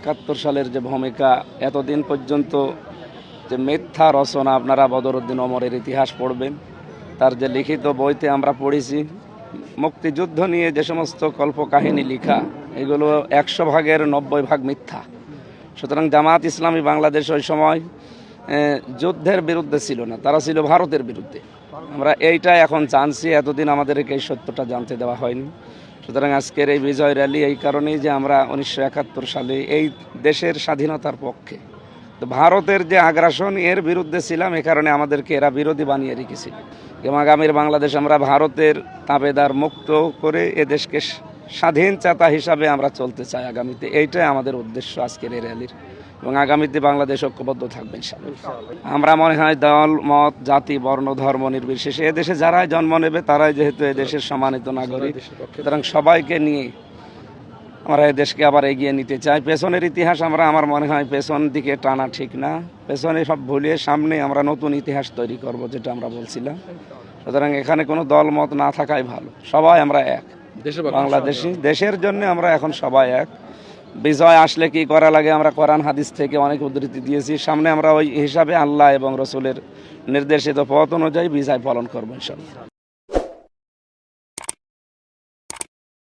71 সালের যে ভূমিকা, এতদিন পর্যন্ত যে মিথ্যা রচনা, আপনারা বদরুদ্দিন ওমরের ইতিহাস পড়বেন, তার যে লিখিত বইতে আমরা পড়েছি মুক্তিযুদ্ধ নিয়ে যে সমস্ত কল্পকাহিনী লেখা, এগুলো 100 ভাগের 90 ভাগ মিথ্যা। সুতরাং জামাত ইসলামী বাংলাদেশ ওই সময় যুদ্ধের বিরুদ্ধে ছিল না, তারা ছিল ভারতের বিরুদ্ধে। আমরা এইটা এখন জানছি, এতদিন আমাদেরকে এই সত্যটা জানতে দেওয়া হয়নি। সুতরাং আজকের এই বিজয় র্যালি এই কারণেই যে আমরা 1971 সালে এই দেশের স্বাধীনতার পক্ষে, তো ভারতের যে আগ্রাসন এর বিরুদ্ধে ছিলাম, এ কারণে আমাদেরকে এরা বিরোধী বানিয়ে রেখেছিল। এবং আগামীর বাংলাদেশ আমরা ভারতের তাবেদার মুক্ত করে এদেশকে স্বাধীনচেতা হিসাবে আমরা চলতে চাই আগামীতে। এইটাই আমাদের উদ্দেশ্য আজকের এই র্যালির। এবং আগামীতে বাংলাদেশ ঐক্যবদ্ধ থাকবে ইনশাআল্লাহ। আমরা মনে হয় দল মত জাতি বর্ণ ধর্ম নির্বিশেষে এদেশে যারাই জন্ম নেবে তারাই যেহেতু এদেশের সম্মানিত নাগরিক, সুতরাং সবাইকে নিয়ে আমরা এদেশকে আবার এগিয়ে নিতে চাই। পেছনের ইতিহাস আমার মনে হয় পেছন দিকে টানা ঠিক না, পেছনে সব ভুলিয়ে সামনে আমরা নতুন ইতিহাস তৈরি করব, যেটা আমরা বলছিলাম। সুতরাং এখানে কোনো দল মত না থাকাই ভালো, সবাই আমরা এক বাংলাদেশি, দেশের জন্য আমরা এখন সবাই এক। বিজয় আসলে কি করা লাগে আমরা কোরআন হাদিস থেকে অনেক উদ্ধৃতি দিয়েছি, সামনে আমরা ওই হিসাবে আল্লাহ এবং রসুলের নির্দেশিত পথ অনুযায়ী বিজয় পালন করবো ইনশাআল্লাহ।